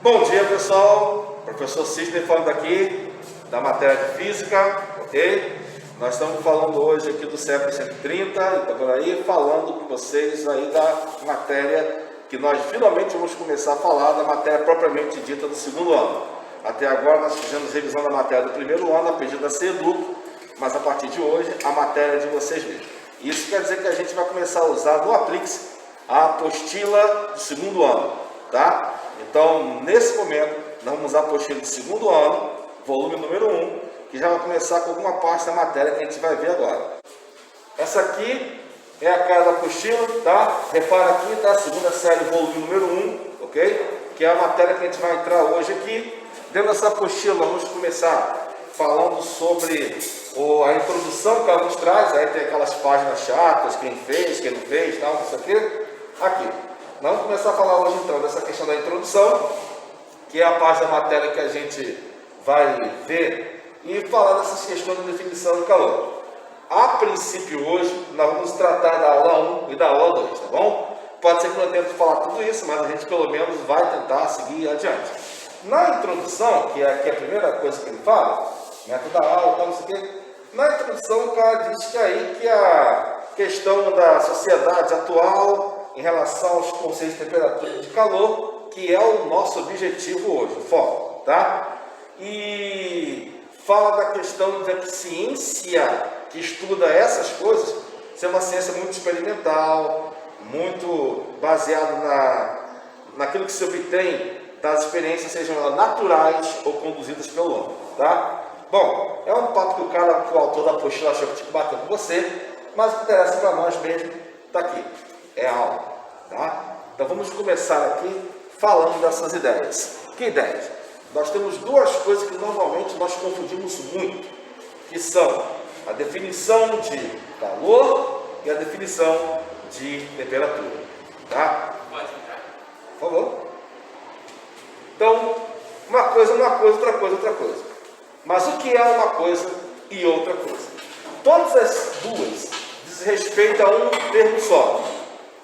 Bom dia, pessoal. Professor Sidney falando aqui da matéria de física, ok? Nós estamos falando hoje aqui do século 130 e tá por aí falando com vocês aí da matéria que nós finalmente vamos começar a falar da matéria propriamente dita do segundo ano. Até agora nós fizemos revisão da matéria do primeiro ano, a pedido da CEDUC, mas a partir de hoje a matéria é de vocês mesmos. Isso quer dizer que a gente vai começar a usar no Aplix a apostila do segundo ano, tá? Então, nesse momento, nós vamos usar a apostila do segundo ano, volume número 1, que já vai começar com alguma parte da matéria que a gente vai ver agora. Essa aqui é a cara da apostila, tá? Repara aqui, tá? Segunda série, volume número 1, ok? Que é a matéria que a gente vai entrar hoje aqui. Dentro dessa apostila, vamos começar falando sobre a introdução que ela nos traz. Aí tem aquelas páginas chatas, quem fez, quem não fez, tal, não sei o quê. Aqui. Nós vamos começar a falar hoje então dessa questão da introdução, que é a parte da matéria que a gente vai ver, e falar dessas questões de definição de calor. A princípio hoje, nós vamos tratar da aula 1 e da aula 2, tá bom? Pode ser que não tente falar tudo isso, mas a gente pelo menos vai tentar seguir adiante. Na introdução, que é aqui a primeira coisa que ele fala, método da aula, tal, não sei o quê, na introdução o cara diz que aí que a questão da sociedade atual em relação aos conceitos de temperatura e de calor, que é o nosso objetivo hoje, o foco, tá? E fala da questão da ciência que estuda essas coisas, ser uma ciência muito experimental, muito baseada naquilo que se obtém das experiências, sejam elas naturais ou conduzidas pelo homem, tá? Bom, é um papo que o autor da apostila achou que tinha que bater com você, mas o que interessa para nós mesmo está aqui, é a aula, tá? Então vamos começar aqui falando dessas ideias. Que ideias? Nós temos duas coisas que normalmente nós confundimos muito, que são a definição de calor e a definição de temperatura, tá? Pode entrar. Por favor. Então, uma coisa, outra coisa, outra coisa. Mas o que é uma coisa e outra coisa? Todas as duas dizem respeito a um termo só,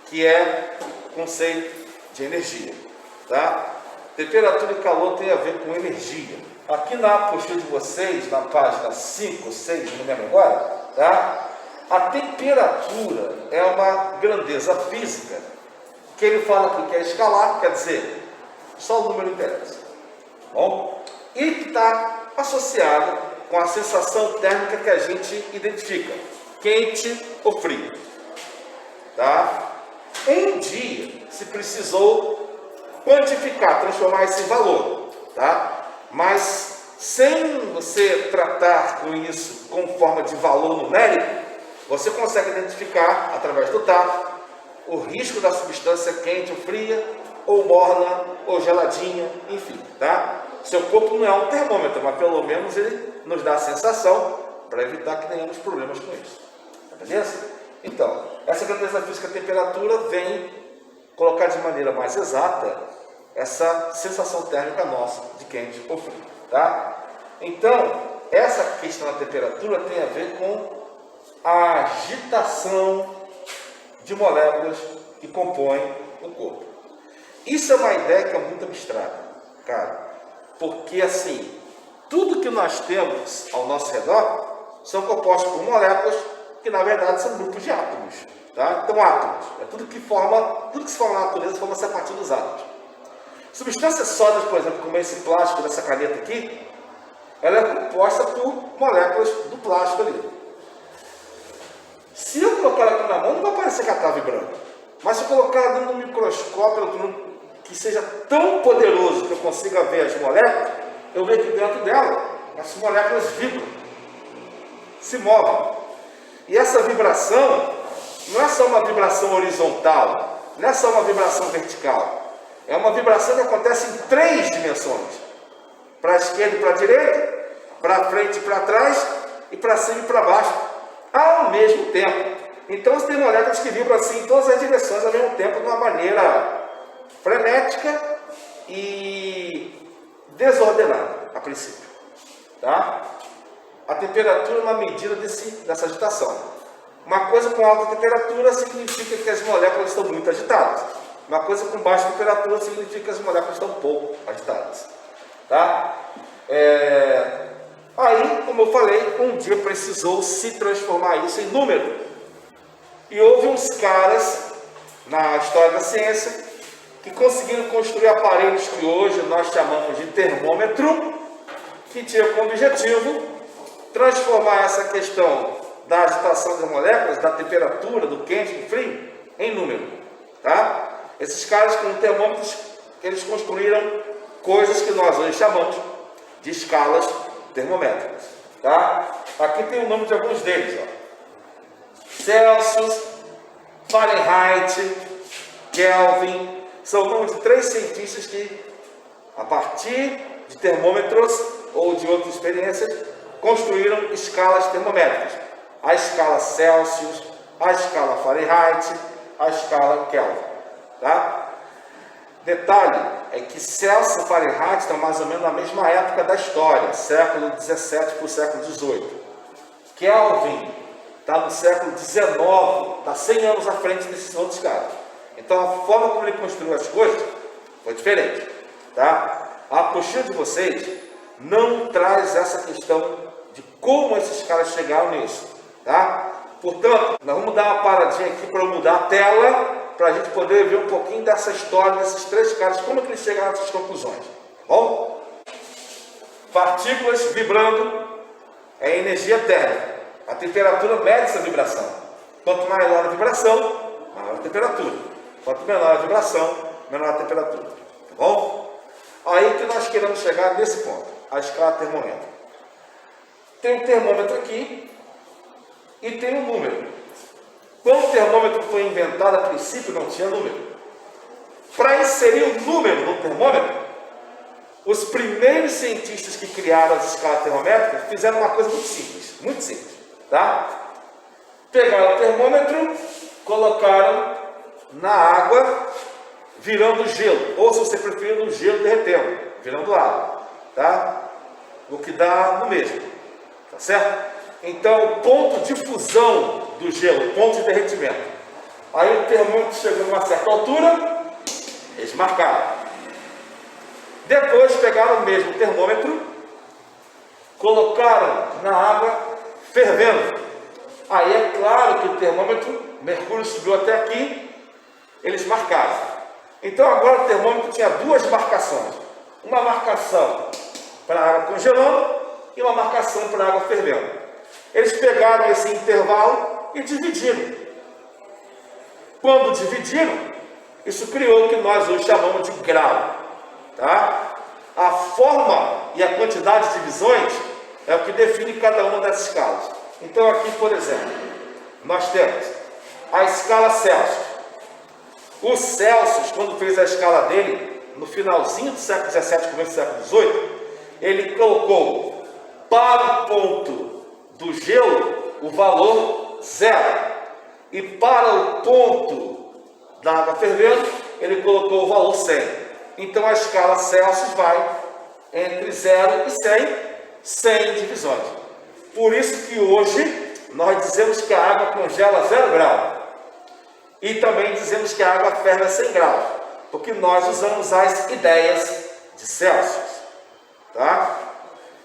que é o conceito de energia, tá? Temperatura e calor tem a ver com energia. Aqui na apostila de vocês, na página 5 ou 6, não me lembro agora, tá? A temperatura é uma grandeza física, que ele fala aqui que é escalar, quer dizer, só o número interessa, bom? E que está associado com a sensação térmica que a gente identifica, quente ou frio, tá? Um dia se precisou quantificar, transformar esse em valor, tá? Mas sem você tratar com isso com forma de valor numérico, você consegue identificar através do tato o risco da substância quente ou fria, ou morna, ou geladinha, enfim, tá? Seu corpo não é um termômetro, mas pelo menos ele nos dá a sensação para evitar que tenhamos problemas com isso, tá beleza? Então, essa grandeza física, temperatura, vem colocar de maneira mais exata essa sensação térmica nossa de quente ou frio, tá? Então, essa questão da temperatura tem a ver com a agitação de moléculas que compõem o corpo. Isso é uma ideia que é muito abstrata, cara, porque assim, tudo que nós temos ao nosso redor são compostos por moléculas que na verdade são grupos de átomos, tá? Então átomos, é tudo que se forma na natureza forma-se a partir dos átomos. Substâncias sólidas, por exemplo, como esse plástico dessa caneta aqui, ela é composta por moléculas do plástico ali. Se eu colocar ela aqui na mão, não vai parecer que ela está vibrando. Mas se eu colocar ela dentro de um microscópio que seja tão poderoso que eu consiga ver as moléculas, eu vejo que dentro dela as moléculas vibram, se movem. E essa vibração não é só uma vibração horizontal, não é só uma vibração vertical. É uma vibração que acontece em 3 dimensões. Para a esquerda e para a direita, para frente e para trás, e para cima e para baixo, ao mesmo tempo. Então você tem moléculas que vibram assim em todas as direções ao mesmo tempo, de uma maneira frenética e desordenada, a princípio. Tá? A temperatura é uma medida dessa agitação. Uma coisa com alta temperatura significa que as moléculas estão muito agitadas. Uma coisa com baixa temperatura significa que as moléculas estão um pouco agitadas. Tá? Aí, como eu falei, um dia precisou se transformar isso em número. E houve uns caras na história da ciência que conseguiram construir aparelhos que hoje nós chamamos de termômetro, que tinha como objetivo transformar essa questão da agitação das moléculas, da temperatura, do quente, do frio, em número. Tá? Esses caras com termômetros, eles construíram coisas que nós hoje chamamos de escalas termométricas. Tá? Aqui tem o nome de alguns deles. Ó. Celsius, Fahrenheit, Kelvin, são o nome de 3 cientistas que, a partir de termômetros ou de outras experiências, construíram escalas termométricas. A escala Celsius, a escala Fahrenheit, a escala Kelvin. Tá? Detalhe é que Celsius e Fahrenheit estão mais ou menos na mesma época da história, século 17 para o século 18. Kelvin está no século 19, está 100 anos à frente desses outros caras. Então a forma como ele construiu as coisas foi diferente. Tá? A apostila de vocês não traz essa questão de como esses caras chegaram nisso. Tá? Portanto, nós vamos dar uma paradinha aqui para eu mudar a tela, para a gente poder ver um pouquinho dessa história desses 3 caras, como é que eles chegaram nessas conclusões. Bom? Partículas vibrando é energia térmica. A temperatura mede essa vibração. Quanto maior a vibração, maior a temperatura. Quanto menor a vibração, menor a temperatura. Tá bom? Aí que nós queremos chegar nesse ponto, a escala termômetro. Tem um termômetro aqui e tem um número. Quando o termômetro foi inventado, a princípio não tinha número. Para inserir o número no termômetro, os primeiros cientistas que criaram as escalas termométricas fizeram uma coisa muito simples, muito simples. Tá? Pegaram o termômetro, colocaram na água, virando gelo, ou se você preferir, no gelo derretendo, virando água. Tá? O que dá no mesmo. Tá certo? Então, o ponto de fusão do gelo, o ponto de derretimento. Aí o termômetro chegou a uma certa altura, eles marcaram. Depois pegaram o mesmo termômetro, colocaram na água fervendo. Aí é claro que o termômetro, mercúrio subiu até aqui, eles marcaram. Então agora o termômetro tinha 2 marcações. Uma marcação para a água congelando e uma marcação para a água fervendo. Eles pegaram esse intervalo e dividiram. Quando dividiram, isso criou o que nós hoje chamamos de grau. Tá? A forma e a quantidade de divisões é o que define cada uma dessas escalas. Então aqui, por exemplo, nós temos a escala Celsius. O Celsius, quando fez a escala dele, no finalzinho do século XVII, começo do século XVIII, ele colocou para o ponto do gelo o valor 0. E para o ponto da água fervendo, ele colocou o valor 100. Então a escala Celsius vai entre 0 e 100, 100 divisões. Por isso que hoje nós dizemos que a água congela a 0 grau. E também dizemos que a água ferve a 100 graus. Porque nós usamos as ideias de Celsius. Tá?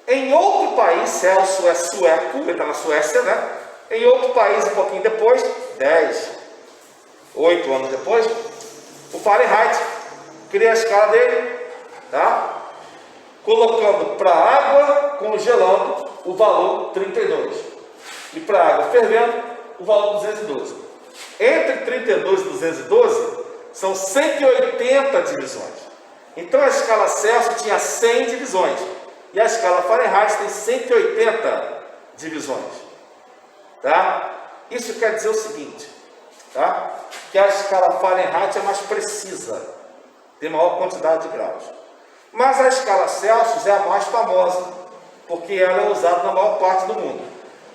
Em outro país, Celsius é sueco, ele está na Suécia, né? Em outro país, um pouquinho depois, 8 anos depois, o Fahrenheit cria a escala dele, tá? Colocando para a água congelando o valor 32 e para a água fervendo o valor 212. Entre 32 e 212 são 180 divisões. Então a escala Celsius tinha 100 divisões e a escala Fahrenheit tem 180 divisões. Tá? Isso quer dizer o seguinte, tá? Que a escala Fahrenheit é mais precisa, tem maior quantidade de graus. Mas a escala Celsius é a mais famosa, porque ela é usada na maior parte do mundo.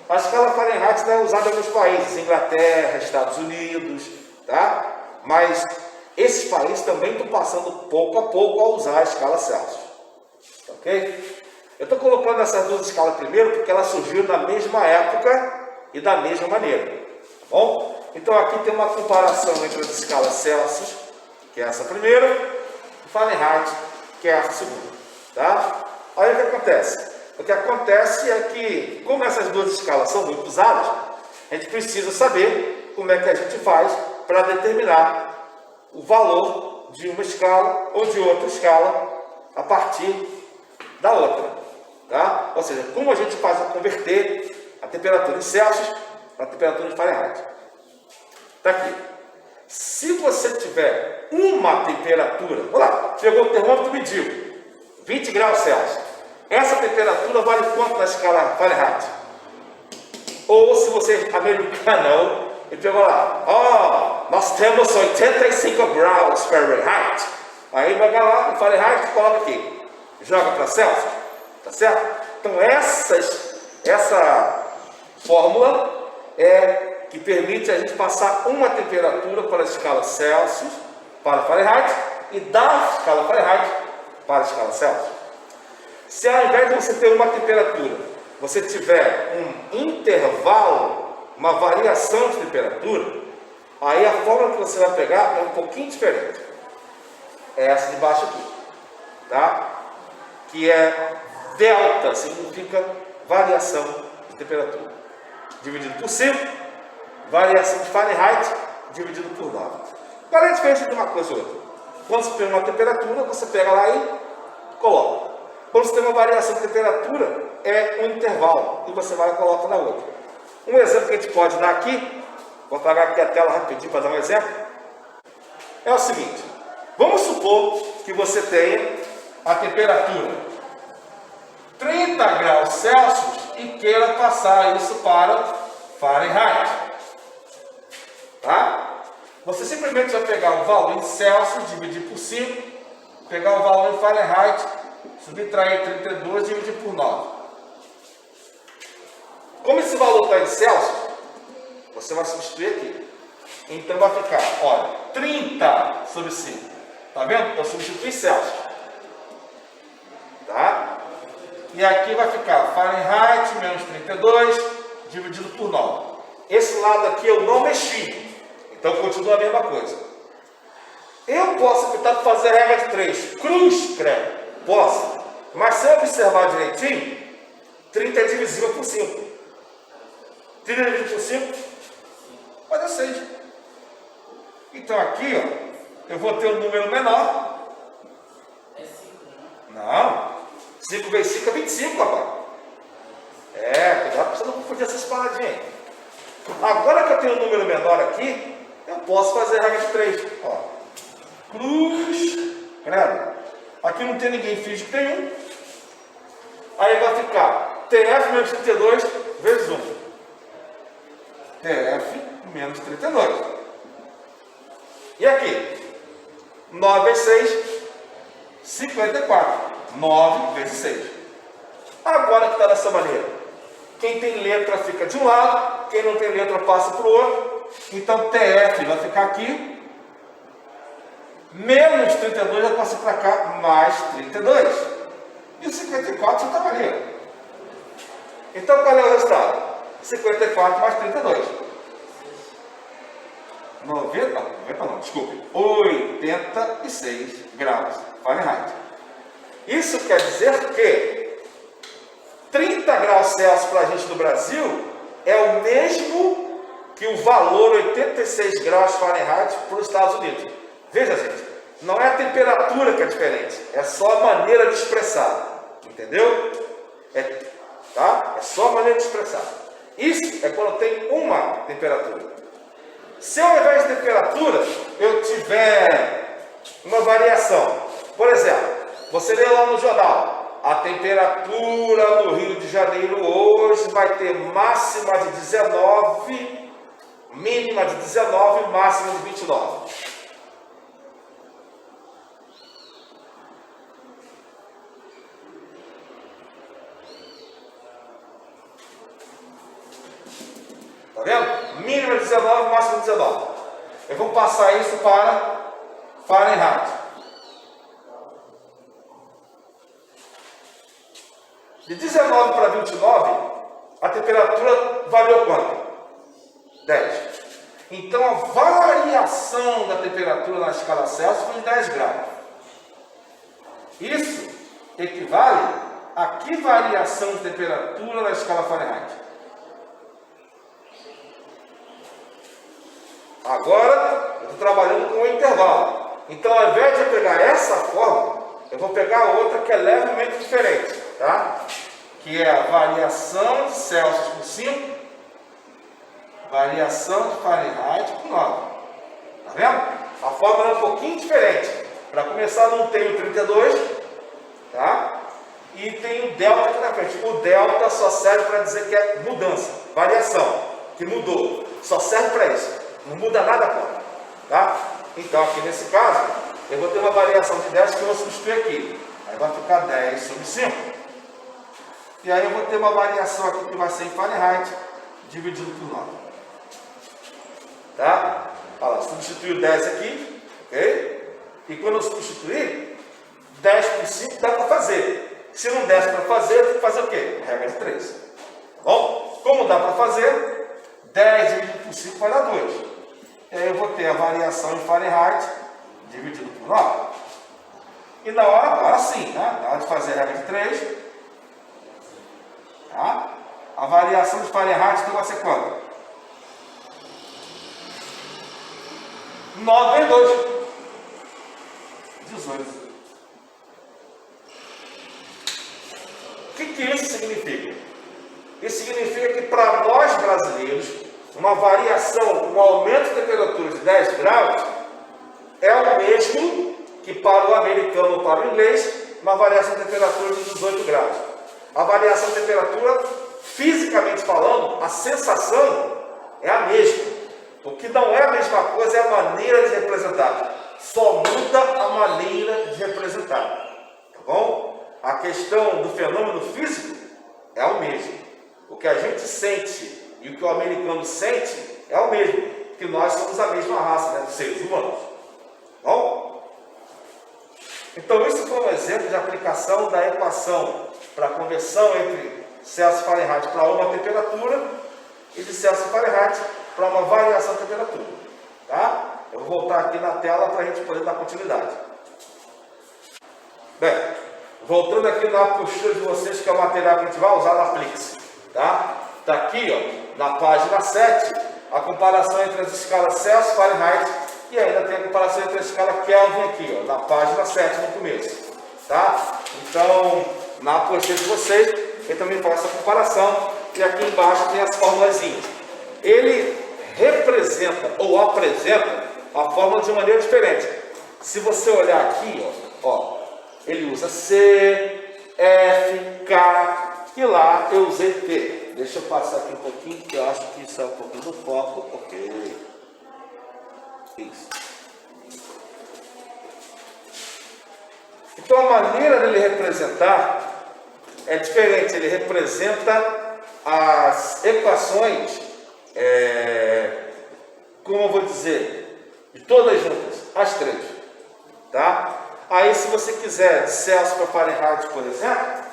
A escala Fahrenheit não é usada em alguns países, Inglaterra, Estados Unidos, tá? Mas esses países também estão passando pouco a pouco a usar a escala Celsius. Ok? Eu estou colocando essas duas escalas primeiro porque elas surgiram na mesma época e da mesma maneira. Tá bom? Então aqui tem uma comparação entre as escalas Celsius, que é essa primeira, e Fahrenheit, que é essa segunda. Tá? Aí o que acontece? O que acontece é que, como essas duas escalas são muito usadas, a gente precisa saber como é que a gente faz para determinar o valor de uma escala ou de outra escala a partir da outra. Tá? Ou seja, como a gente faz para converter a temperatura em Celsius para a temperatura em Fahrenheit. Está aqui. Se você tiver uma temperatura, vamos lá, pegou o termômetro e mediu 20 graus Celsius. Essa temperatura vale quanto na escala Fahrenheit? Ou se você é americano, ele pegou lá, nós temos 85 graus Fahrenheit. Aí vai lá no Fahrenheit e coloca aqui, joga para Celsius, tá certo? Então essa fórmula é que permite a gente passar uma temperatura para a escala Celsius para Fahrenheit e da escala Fahrenheit para a escala Celsius. Se ao invés de você ter uma temperatura, você tiver um intervalo, uma variação de temperatura, aí a fórmula que você vai pegar é um pouquinho diferente. É essa de baixo aqui, tá? Que é delta, significa variação de temperatura. Dividido por 5, variação de Fahrenheit, dividido por 9. Qual é a diferença de uma coisa e outra? Quando você tem uma temperatura, você pega lá e coloca. Quando você tem uma variação de temperatura, é um intervalo, e você vai e coloca na outra. Um exemplo que a gente pode dar aqui, vou apagar aqui a tela rapidinho para dar um exemplo, é o seguinte: vamos supor que você tenha a temperatura 30 graus Celsius e queira passar isso para Fahrenheit. Tá? Você simplesmente vai pegar o valor em Celsius, dividir por 5, pegar o valor em Fahrenheit, subtrair 32 e dividir por 9. Como esse valor está em Celsius, você vai substituir aqui. Então vai ficar, olha, 30 sobre 5. Tá vendo? Eu substituí Celsius. Tá? E aqui vai ficar Fahrenheit menos 32 dividido por 9. Esse lado aqui eu não mexi. Então continua a mesma coisa. Eu posso optar por fazer a regra de 3. Cruz, credo. Posso. Mas se eu observar direitinho, 30 é divisível por 5. 30 dividido por 5 vai dar 6. Então aqui, ó, eu vou ter um número menor. É 5, não? 5 vezes 5 é 25, rapaz. Cuidado para você não confundir essas paradinhas aí. Agora que eu tenho um número menor aqui, eu posso fazer a regra de 3. Ó. Cruz, credo. Aqui não tem ninguém físico nenhum. Aí vai ficar TF menos 32 vezes 1. TF menos 32. E aqui? 9 vezes 6, 54. 9 vezes 6. Agora que está dessa maneira, quem tem letra fica de um lado, quem não tem letra passa para o outro. Então TF vai ficar aqui, menos 32 vai passar para cá, mais 32. E o 54 já está ali. Então qual é o resultado? 54 mais 32. 90 não, desculpe. 86 graus Fahrenheit. Isso quer dizer que 30 graus Celsius para a gente no Brasil é o mesmo que o valor 86 graus Fahrenheit para os Estados Unidos. Veja, gente, não é a temperatura que é diferente, é só a maneira de expressar. Entendeu? Tá? É só a maneira de expressar. Isso é quando tem uma temperatura. Se ao invés de temperatura eu tiver uma variação, por exemplo, você lê lá no jornal, a temperatura no Rio de Janeiro hoje vai ter máxima de 19, mínima de 19, máxima de 29. Tá vendo? Mínima de 19, máxima de 19. Eu vou passar isso para Fahrenheit. De 19 para 29, a temperatura variou quanto? 10. Então a variação da temperatura na escala Celsius foi de 10 graus. Isso equivale a que variação de temperatura na escala Fahrenheit? Agora eu estou trabalhando com o intervalo. Então ao invés de eu pegar essa forma, eu vou pegar outra que é levemente diferente, tá? Que é a variação de Celsius por 5, variação de Fahrenheit por 9. Tá vendo? A fórmula é um pouquinho diferente. Para começar, não tem o 32, tá? E tem o delta aqui na frente. O delta só serve para dizer que é mudança, variação, que mudou. Só serve para isso. Não muda nada a fórmula, tá? Então, aqui nesse caso, eu vou ter uma variação de 10 que eu vou substituir aqui. Aí vai ficar 10 sobre 5. E aí eu vou ter uma variação aqui que vai ser em Fahrenheit, dividido por 9. Tá? Olha lá, substituir o 10 aqui, ok? E quando eu substituir, 10 por 5 dá para fazer. Se não der para fazer, tem que fazer o quê? Regra de 3. Tá bom? Como dá para fazer? 10 dividido por 5 vai dar 2. E aí eu vou ter a variação em Fahrenheit, dividido por 9. E na hora, agora sim, né? Na hora de fazer a regra de 3, tá? A variação de Fahrenheit então vai ser quanto? 9 vezes 2. 18. O que isso significa? Isso significa que para nós brasileiros, uma variação, um aumento de temperatura de 10 graus é o mesmo que para o americano ou para o inglês, uma variação de temperatura de 18 graus. A variação de temperatura, fisicamente falando, a sensação é a mesma. O que não é a mesma coisa é a maneira de representar. Só muda a maneira de representar. Tá bom? A questão do fenômeno físico é o mesmo. O que a gente sente e o que o americano sente é o mesmo. Que nós somos a mesma raça, né, dos seres humanos. Tá bom? Então, isso foi um exemplo de aplicação da equação para a conversão entre Celsius e Fahrenheit para uma temperatura e de Celsius e Fahrenheit para uma variação de temperatura. Tá? Eu vou voltar aqui na tela para a gente poder dar continuidade. Bem, voltando aqui na postura de vocês, que é o material que a gente vai usar na Flix. Tá? Está aqui, ó, na página 7, a comparação entre as escalas Celsius e Fahrenheit, e ainda tem a comparação entre a escala Kelvin aqui, ó, na página 7 no começo. Tá? Então, na postura de vocês, ele também faz essa comparação, e aqui embaixo tem as formulazinhas. Ele representa ou apresenta a fórmula de maneira diferente. Se você olhar aqui, ó, ele usa C, F, K, e lá eu usei P. Deixa eu passar aqui um pouquinho, que eu acho que isso é um pouquinho do foco. Ok. Isso. Então a maneira dele representar é diferente. Ele representa as equações, como eu vou dizer, de todas juntas, as três. Tá? Aí se você quiser de Celsius para Fahrenheit, por exemplo,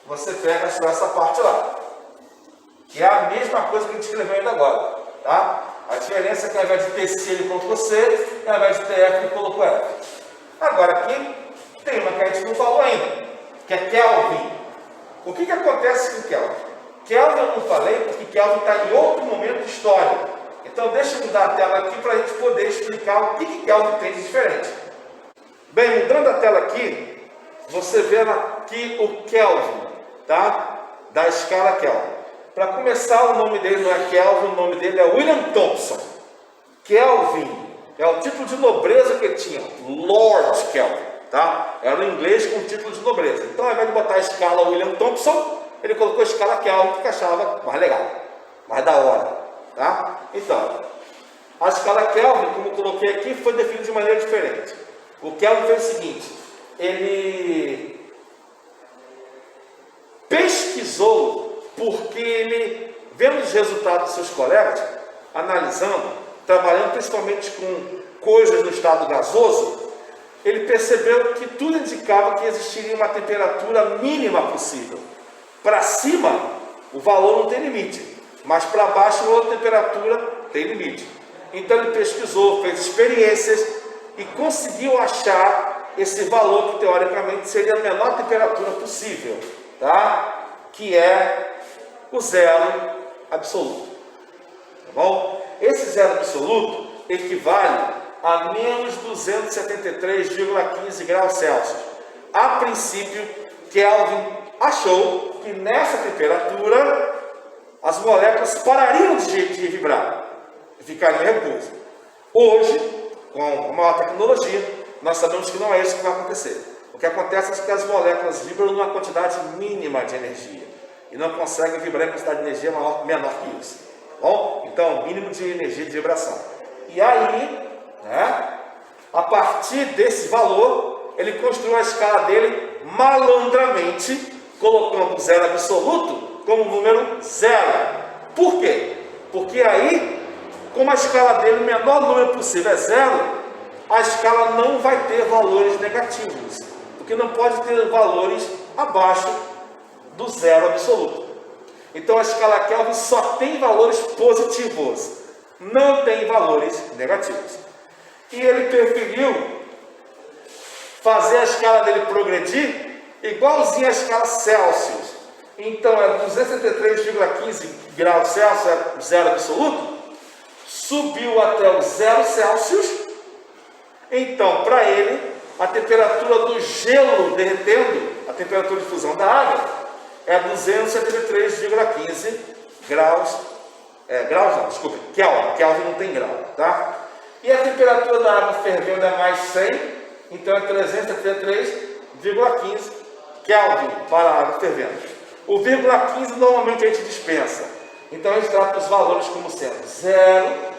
você pega só essa parte lá, que é a mesma coisa que a gente escreveu ainda agora, tá? A diferença é que ao invés de ter C ele colocou C, e ao invés de ter F ele colocou F. Agora aqui tem uma que a gente não falou ainda, que é Kelvin. O que acontece com Kelvin? Kelvin eu não falei porque Kelvin está em outro momento histórico. Então deixa eu mudar a tela aqui para a gente poder explicar o que Kelvin tem de diferente. Bem, mudando a tela aqui, você vê aqui o Kelvin, tá? Da escala Kelvin. Para começar, o nome dele não é Kelvin, o nome dele é William Thompson. Kelvin é o título de nobreza que ele tinha, Lord Kelvin, tá? Era um inglês com título de nobreza. Então, ao invés de botar a escala William Thompson, ele colocou a escala Kelvin, que achava mais legal, mais da hora, tá? Então, a escala Kelvin, como eu coloquei aqui, foi definida de maneira diferente. O Kelvin fez o seguinte: ele pesquisou, porque ele, vendo os resultados dos seus colegas, analisando, trabalhando principalmente com coisas no estado gasoso, ele percebeu que tudo indicava que existiria uma temperatura mínima possível. Para cima, o valor não tem limite, mas para baixo, a temperatura tem limite. Então ele pesquisou, fez experiências e conseguiu achar esse valor que teoricamente seria a menor temperatura possível, tá? Que é o zero absoluto, tá bom? Esse zero absoluto equivale a menos 273,15 graus Celsius. A princípio, Kelvin achou que nessa temperatura as moléculas parariam de vibrar e ficariam em repouso. Hoje, com a maior tecnologia, nós sabemos que não é isso que vai acontecer. O que acontece é que as moléculas vibram numa quantidade mínima de energia e não conseguem vibrar em quantidade de energia menor que isso. Bom, então, mínimo de energia de vibração. E aí, né, a partir desse valor, ele construiu a escala dele malandramente, colocando o zero absoluto como número zero. Por quê? Porque aí, como a escala dele, o menor número possível é zero, a escala não vai ter valores negativos, porque não pode ter valores abaixo do zero absoluto. Então a escala Kelvin só tem valores positivos, não tem valores negativos. E ele preferiu fazer a escala dele progredir igualzinho à escala Celsius. Então é 273,15 graus Celsius, é zero absoluto, subiu até o 0 Celsius. Então, para ele, a temperatura do gelo derretendo, a temperatura de fusão da água, é 273,15 graus. Kelvin. Kelvin não tem grau, tá? E a temperatura da água fervendo é mais 100, então é 373,15 Kelvin para a água fervendo. O vírgula 15 normalmente a gente dispensa. Então a gente trata os valores como sendo 0,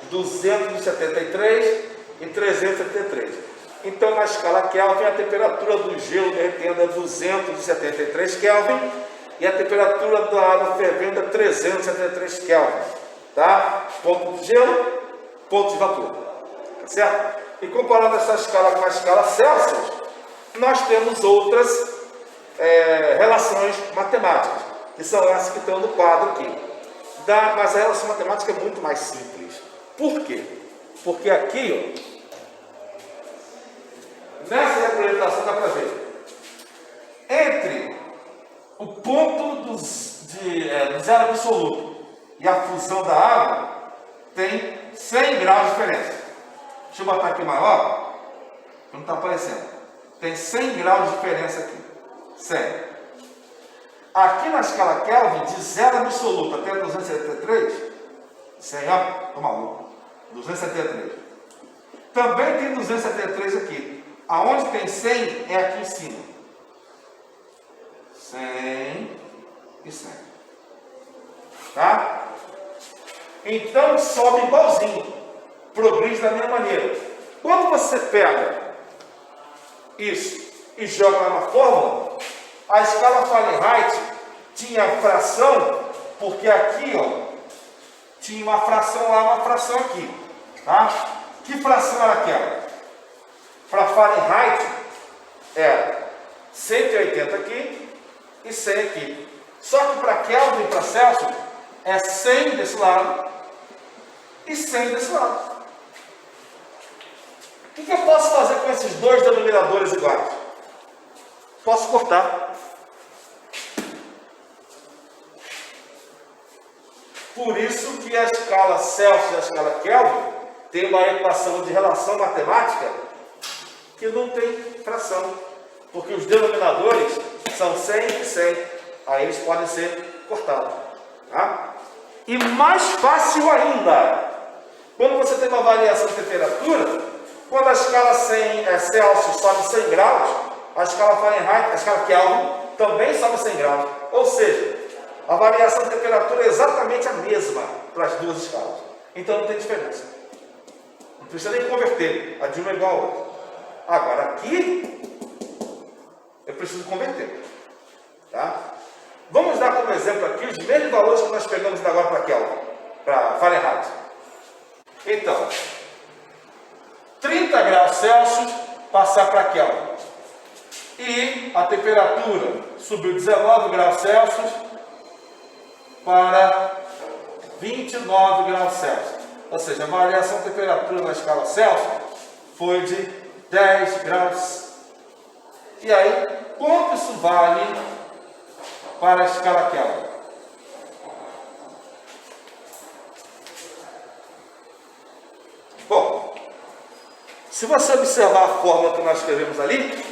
273 e 373. Então na escala Kelvin a temperatura do gelo derretendo é 273 Kelvin e a temperatura da água fervendo é 373 Kelvin. Tá? Ponto de gelo, ponto de vapor. Tá certo? E comparando essa escala com a escala Celsius, nós temos outras relações matemáticas, que são essas que estão no quadro aqui. Mas a relação matemática é muito mais simples. Por quê? Porque aqui, ó, nessa representação dá para ver, entre o ponto do zero absoluto e a fusão da água, tem 100 graus de diferença. Deixa eu botar aqui maior, não está aparecendo. Tem 100 graus de diferença aqui. 100. Aqui na escala Kelvin, de zero absoluto até 273, 100, ó, tô maluco, 273. Também tem 273 aqui. Aonde tem 100 é aqui em cima. 100 e 100. Tá? Então sobe igualzinho. Progride da mesma maneira. Quando você pega isso e joga lá na fórmula, a escala Fahrenheit tinha fração, porque aqui, ó, tinha uma fração lá, uma fração aqui, tá? Que fração era aquela? Para Fahrenheit era 180 aqui e 100 aqui. Só que para Kelvin e para Celsius é 100 desse lado e 100 desse lado. O que eu posso fazer com esses dois denominadores iguais? Posso cortar. Por isso que a escala Celsius e a escala Kelvin tem uma equação de relação matemática que não tem fração, porque os denominadores são 100 e 100, aí eles podem ser cortados. Tá? E mais fácil ainda, quando você tem uma variação de temperatura, quando a escala Celsius sobe 100 graus, a escala Fahrenheit, a escala Kelvin, também sobe 100 graus. Ou seja, a variação de temperatura é exatamente a mesma para as duas escalas. Então não tem diferença. Não precisa nem converter. A de uma é igual a outra. Agora aqui, eu preciso converter. Tá? Vamos dar como exemplo aqui os mesmos valores que nós pegamos agora para Kelvin, para Fahrenheit. Então, 30 graus Celsius passar para Kelvin. E a temperatura subiu 19 graus Celsius para 29 graus Celsius. ou seja, a variação de temperatura na escala Celsius foi de 10 graus. E aí, quanto isso vale para a escala Kelvin? Bom, se você observar a fórmula que nós escrevemos ali,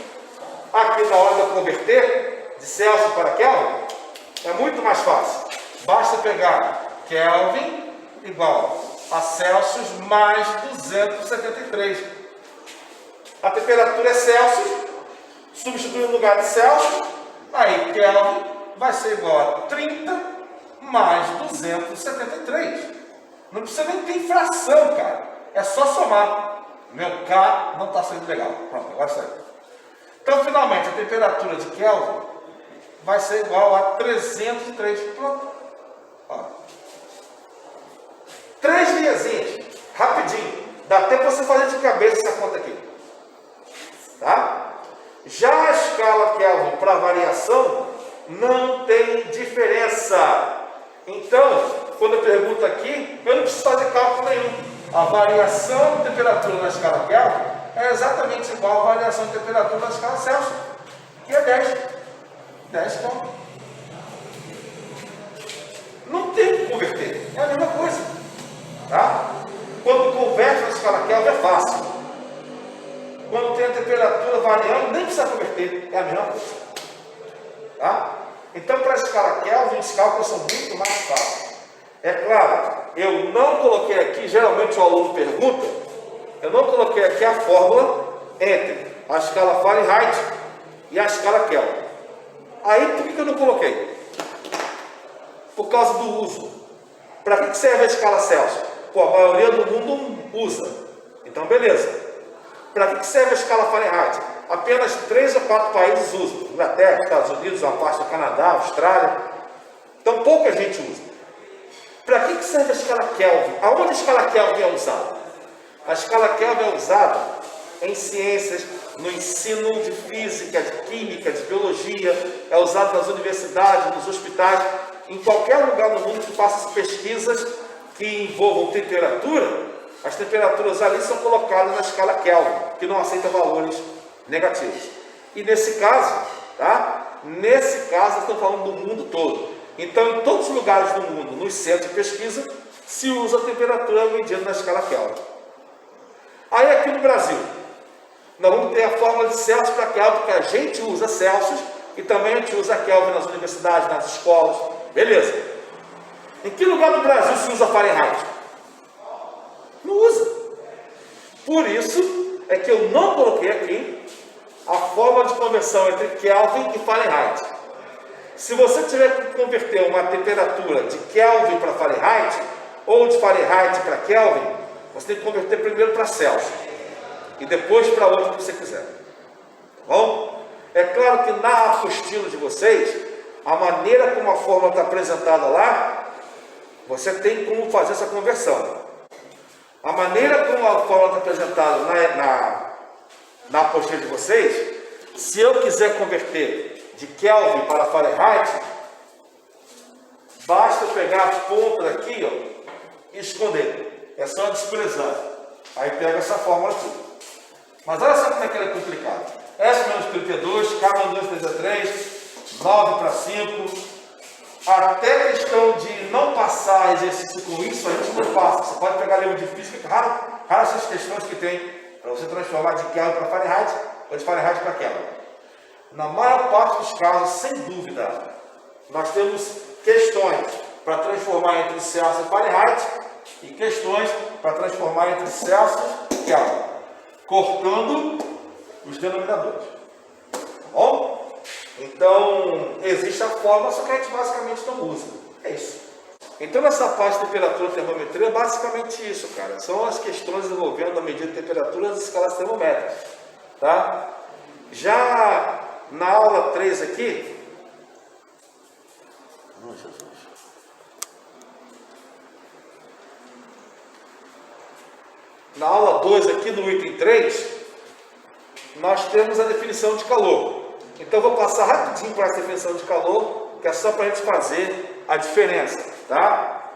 aqui na hora de converter de Celsius para Kelvin, é muito mais fácil. Basta pegar Kelvin igual a Celsius mais 273. A temperatura é Celsius, substitui no lugar de Celsius, aí Kelvin vai ser igual a 30 mais 273. Não precisa nem ter fração, cara. É só somar. Meu K não está sendo legal. Pronto, agora saiu. Então, finalmente, a temperatura de Kelvin vai ser igual a 303. Pronto. Ó. 3 linhazinhas, rapidinho. Dá até para você fazer de cabeça essa conta aqui. Tá? Já a escala Kelvin para variação não tem diferença. Então, quando eu pergunto aqui, eu não preciso fazer cálculo nenhum. A variação de temperatura na escala Kelvin é exatamente igual à variação de temperatura na escala Celsius, que é 10. 10 Kelvin. Não tem que converter, é a mesma coisa. Tá? Quando converte na escala Kelvin é fácil. Quando tem a temperatura variando, nem precisa converter, é a mesma coisa. Tá? Então, para a escala Kelvin, os cálculos são muito mais fáceis. É claro, eu não coloquei aqui, geralmente o aluno pergunta, eu não coloquei aqui a fórmula entre a escala Fahrenheit e a escala Kelvin. Aí, por que eu não coloquei? Por causa do uso. Para que serve a escala Celsius? Pô, a maioria do mundo usa. Então, beleza. Para que serve a escala Fahrenheit? Apenas 3 ou 4 países usam. Inglaterra, Estados Unidos, uma parte do Canadá, Austrália. Então, pouca gente usa. Para que serve a escala Kelvin? Aonde a escala Kelvin é usada? A escala Kelvin é usada em ciências, no ensino de física, de química, de biologia, é usada nas universidades, nos hospitais, em qualquer lugar do mundo que faça pesquisas que envolvam temperatura, as temperaturas ali são colocadas na escala Kelvin, que não aceita valores negativos. E nesse caso, tá? Nesse caso, nós estamos falando do mundo todo. Então, em todos os lugares do mundo, nos centros de pesquisa, se usa a temperatura medida na escala Kelvin. Aí, aqui no Brasil, nós vamos ter a fórmula de Celsius para Kelvin, porque a gente usa Celsius e também a gente usa Kelvin nas universidades, nas escolas. Beleza. Em que lugar do Brasil se usa Fahrenheit? Não usa. Por isso é que eu não coloquei aqui a fórmula de conversão entre Kelvin e Fahrenheit. Se você tiver que converter uma temperatura de Kelvin para Fahrenheit, ou de Fahrenheit para Kelvin, você tem que converter primeiro para Celsius, e depois para outro que você quiser. Tá bom? É claro que na apostila de vocês, a maneira como a fórmula está apresentada lá, você tem como fazer essa conversão. A maneira como a fórmula está apresentada na apostila de vocês, se eu quiser converter de Kelvin para Fahrenheit, basta pegar a ponta daqui, ó, e esconder. É só desprezar. Aí pega essa fórmula aqui. Mas olha só como é que ela é complicada. S menos 32, K menos 2,33, 9 para 5. Até a questão de não passar exercício com isso, a gente não passa. Você pode pegar livro de física, raro essas questões que tem para você transformar de Kelvin para Fahrenheit ou de Fahrenheit para Kelvin. Na maior parte dos casos, sem dúvida, nós temos questões para transformar entre Celsius e Fahrenheit e questões para transformar entre Celsius e Kelvin, cortando os denominadores. Tá bom? Então, existe a fórmula, só que a gente basicamente não usa. É isso. Então, nessa parte de temperatura e termometria, é basicamente isso, cara. São as questões envolvendo a medida de temperatura das escalas termométricas. Tá? Já na aula 3 aqui, na aula 2 aqui, no item 3, nós temos a definição de calor. Então, eu vou passar rapidinho para essa definição de calor, que é só para a gente fazer a diferença, tá?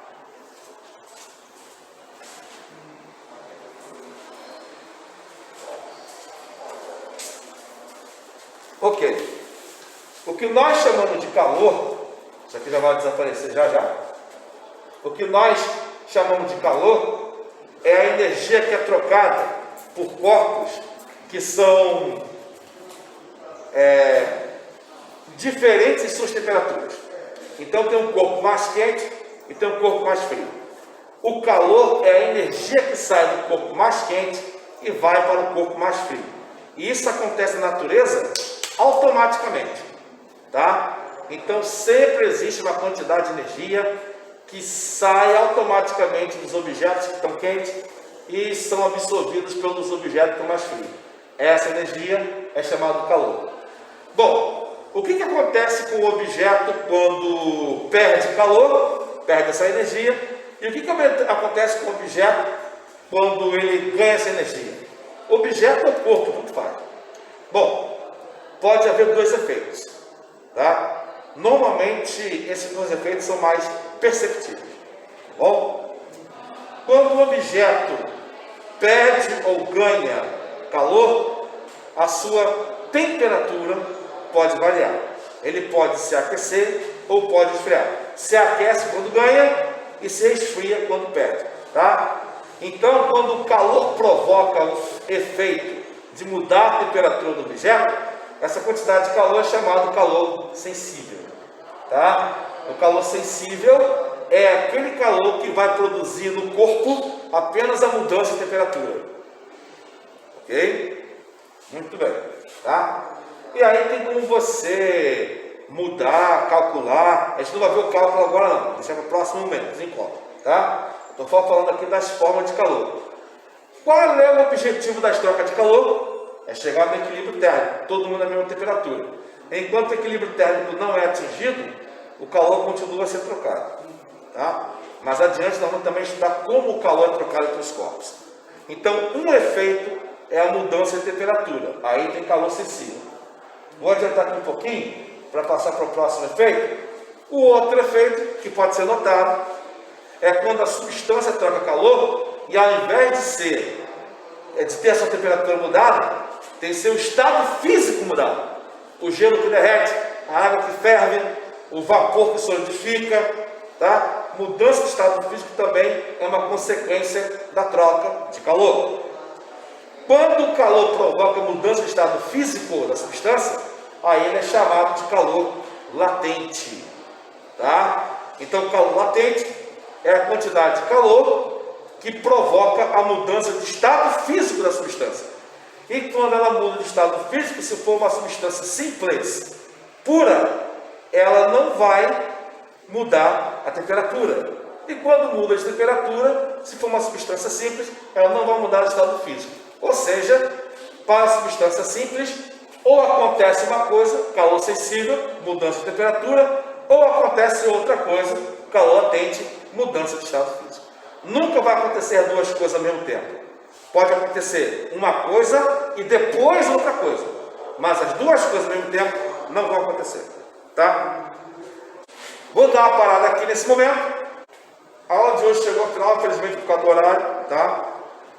O que nós chamamos de calor, isso aqui já vai desaparecer já já. O que nós chamamos de calor é a energia que é trocada por corpos que são diferentes em suas temperaturas. Então tem um corpo mais quente e tem um corpo mais frio. O calor é a energia que sai do corpo mais quente e vai para o corpo mais frio. E isso acontece na natureza automaticamente, tá? Então sempre existe uma quantidade de energia que sai automaticamente dos objetos que estão quentes e são absorvidos pelos objetos que estão mais frios. Essa energia é chamada de calor. Bom, o que acontece com o objeto quando perde calor, perde essa energia? E o que acontece com o objeto quando ele ganha essa energia? O objeto é o corpo, tanto faz. Bom, pode haver dois efeitos, tá? Normalmente, esses dois efeitos são mais perceptíveis, tá bom? Quando o objeto perde ou ganha calor, a sua temperatura pode variar. Ele pode se aquecer ou pode esfriar. Se aquece quando ganha e se esfria quando perde, tá? Então, quando o calor provoca o efeito de mudar a temperatura do objeto, essa quantidade de calor é chamado calor sensível, tá? O calor sensível é aquele calor que vai produzir no corpo apenas a mudança de temperatura, ok? Muito bem, tá? E aí tem como você mudar, calcular. A gente não vai ver o cálculo agora não, deixa para o próximo momento, desencontro, tá? Estou falando aqui das formas de calor. Qual é o objetivo das trocas de calor? É chegar no equilíbrio térmico, todo mundo na mesma temperatura. Enquanto o equilíbrio térmico não é atingido, o calor continua a ser trocado, tá? Mas adiante nós vamos também estudar como o calor é trocado entre os corpos. Então, um efeito é a mudança de temperatura. Aí tem calor sensível. Vou adiantar aqui um pouquinho para passar para o próximo efeito. O outro efeito que pode ser notado é quando a substância troca calor e ao invés de ter a sua temperatura mudada, tem seu estado físico mudado. O gelo que derrete, a água que ferve, o vapor que solidifica, tá? Mudança de estado físico também é uma consequência da troca de calor. Quando o calor provoca mudança de estado físico da substância, aí ele é chamado de calor latente, tá? Então, o calor latente é a quantidade de calor que provoca a mudança de estado físico da substância. E quando ela muda de estado físico, se for uma substância simples, pura, ela não vai mudar a temperatura. E quando muda de temperatura, se for uma substância simples, ela não vai mudar de estado físico. Ou seja, para a substância simples, ou acontece uma coisa, calor sensível, mudança de temperatura, ou acontece outra coisa, calor latente, mudança de estado físico. Nunca vai acontecer duas coisas ao mesmo tempo. Pode acontecer uma coisa e depois outra coisa. Mas as duas coisas ao mesmo tempo não vão acontecer, tá? Vou dar uma parada aqui nesse momento. A aula de hoje chegou ao final, infelizmente por causa do horário, tá?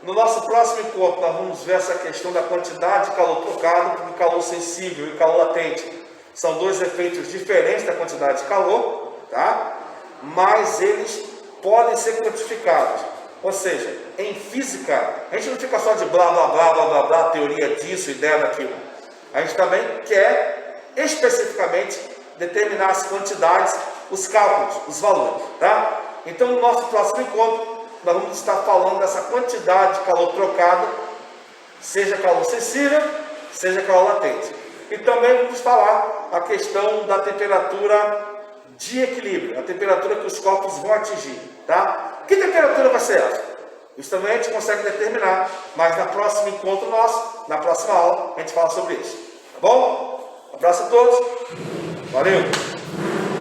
No nosso próximo encontro, nós vamos ver essa questão da quantidade de calor trocado, porque calor sensível e calor latente são dois efeitos diferentes da quantidade de calor, tá? Mas eles podem ser quantificados. Ou seja, em física, a gente não fica só de blá, blá, blá, blá, blá, blá, teoria disso, ideia daquilo. A gente também quer, especificamente, determinar as quantidades, os cálculos, os valores, tá? Então, no nosso próximo encontro, nós vamos estar falando dessa quantidade de calor trocado, seja calor sensível, seja calor latente. E também vamos falar a questão da temperatura de equilíbrio, a temperatura que os corpos vão atingir, tá? Que temperatura vai ser essa? Isso também a gente consegue determinar, mas no próximo encontro nosso, na próxima aula, a gente fala sobre isso, tá bom? Um abraço a todos, valeu!